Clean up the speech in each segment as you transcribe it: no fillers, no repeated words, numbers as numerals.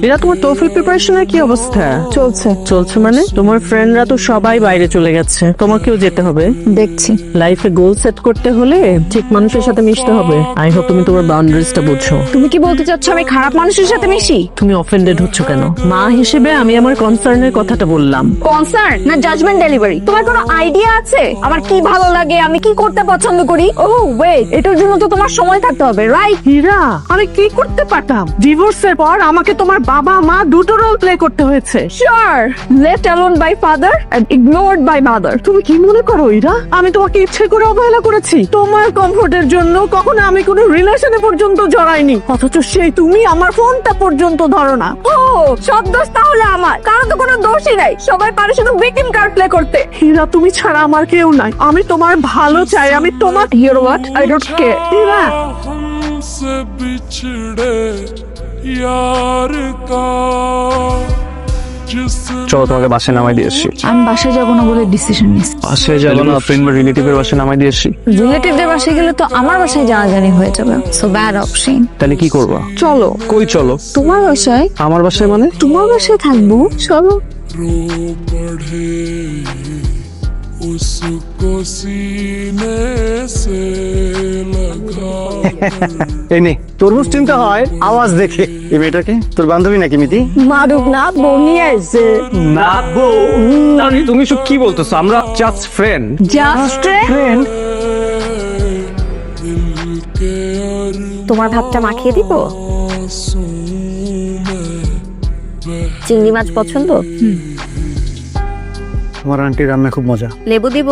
এরা তোমার টোফেল প্রিপারেশনের কি অবস্থা? চলছে মানে? তোমার ফ্রেন্ডরা তো সবাই বাইরে চলে গেছে, তোমাকেও যেতে হবে। দেখছি। লাইফে গোল সেট করতে হলে ঠিক মানুষের সাথে মিশতে হবে। আই হোপ তুমি তোমার বাউন্ডারিজটা বুঝছো। তুমি কি বলতে চাচ্ছ আমি খারাপ মানুষের সাথে মিশি? তুমি অফেন্ডেড হচ্ছ কেন? মা হিসেবে আমি আমার কনসার্নের কথাটা বললাম। কনসার্ন না জাজমেন্ট ডেলিভারি? তোমার কোনো আইডিয়া আছে আমার কি ভালো লাগে, আমি কি করতে পছন্দ করি? ওহ ওয়েট, এটার জন্য তো তোমার সময় থাকতে হবে, রাইট? হীরা, আমি কি করতে পারতাম? ডিভোর্সের পর আমাকে তোমার বাবা মা দুটো রোল প্লে করতে হয়েছে। Sure, left alone by father and ignored by mother. তুমি কি মনে করো হীরা আমি তোমাকে ইচ্ছে করে অবহেলা করেছি? তোমার কমফোর্টের জন্য কখনো আমি কোনো রিলেশনে পর্যন্ত জড়াইনি, অথচ সেই তুমি আমার ফোনটা পর্যন্ত ধরো না। ও সব দোষ তাহলে আমার, কারণ তো কোনো দোষই নাই, সবাই পারে শুধু ভিকটিম কার্ড প্লে করতে। হীরা, তুমি ছাড়া আমার কেউ নাই, আমি তোমার ভালো চাই, আমি তোমার। You know what? I don't care. হীরা, हमसे बिछड़े यार का চলো তোমাকে বাসায় নামাই দিয়ে এসছি। আমি বাসায় যাবো না বলে ডিসিশন নিয়েছি। বাসায় যাবো না, ফ্রেন্ড বা রিলেটিভের বাসায় নামাই দিয়ে এসছি। রিলেটিভদের বাসায় গেলে তো আমার বাসায় জানাজানি হয়ে যাবে, সো ব্যাড অপশন। তাহলে কি করবা? চলো। কই চলো? তোমার বাসায়। আমার বাসায় মানে? তোমার বাসায় থাকবো, চলো। रो पड़े उसको सीने से लगा এই নে তরমুজ চিন্তা হয় আওয়াজ দেখে। এই মেয়েটাকে তোর বান্ধবী নাকি মিতি? মারুক না, বনি আছে। না বউ। তুমি সব কি বলতেছো? আমরা জাস্ট ফ্রেন্ড। Just friend? दिल के তোমার ভাতটা মাখিয়ে দিব। आंसू में চিংড়ি মাছ পছন্দ? তোমার আন্টির রান্না খুব মজা। লেবু দিব?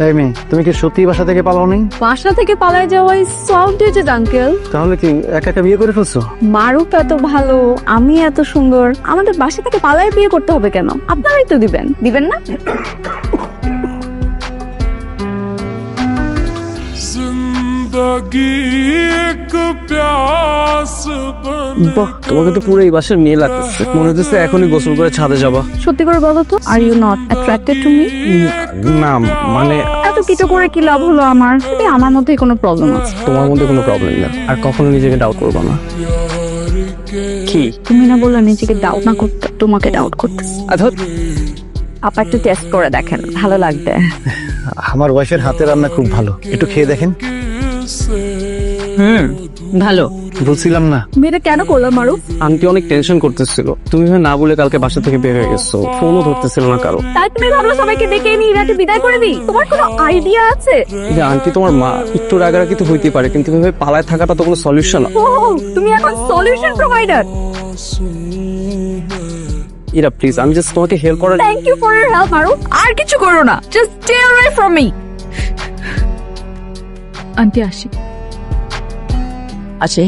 এই মেয়ে, তুমি কি সত্যি বাসা থেকে পালাও নাই? বাসা থেকে পালায় যাওয়াই সাউন্ডেড আঙ্কেল। তাহলে কি একা একা বিয়ে করে ফেলছো? মারুফ এত ভালো, আমি এত সুন্দর, আমাদের বাসা থেকে পালায় বিয়ে করতে হবে কেন? আপনারাই তো দিবেন না? जिंदगी एक प्यास बन বাহ, তোমাকে তো পুরো এই বাসার মেয়ে লাগতেছে। মনে হচ্ছে এখনই গোসল করে ছাদে যাবা। সত্যি করে বলো তো, are you not attracted to me? না মানে এত কিছু করে কি লাভ হলো আমার? যদি আমার মধ্যে কোনো প্রবলেম আছে। তোমার মধ্যে কোনো প্রবলেম না, আর কখনো নিজেকে ডাউট করবা না। प्यार के কি? তুমি না বললে নিজেকে ডাউট না করতে, তোমাকে ডাউট করতেছি। আচ্ছা, আপা একটু টেস্ট করে দেখেন, ভালো লাগবে। আমার ওয়াইফের হাতের রান্না খুব ভালো, একটু খেয়ে দেখেন। किसे ভালো। বলছিলাম না? মেয়েটা কেন করলাম মারুফ? আন্টি অনেক টেনশন করতেছিল, তুমি না বলে কালকে বাসা থেকে বের হয়ে গেছো, ফোনও ধরতেছিল না কারো। তাই তুমি ভাবলো সবাইকে ডেকে নিয়ে রাতে বিদায় করে দিই? তোমার কোনো আইডিয়া আছে? যে আন্টি তোমার মা, একটু রাগারাগি তো হইতে পারে, কিন্তু এভাবে পালায় থাকাটা তো কোনো সলিউশন না। ও তুমি এখন সলিউশন প্রোভাইডার। ইরা প্লিজ, আমি জাস্ট তোমাকে হেল্প করার। Thank you for your help Maruf, আর কিছু করো না, just stay away from me. Aunty আসি। আছে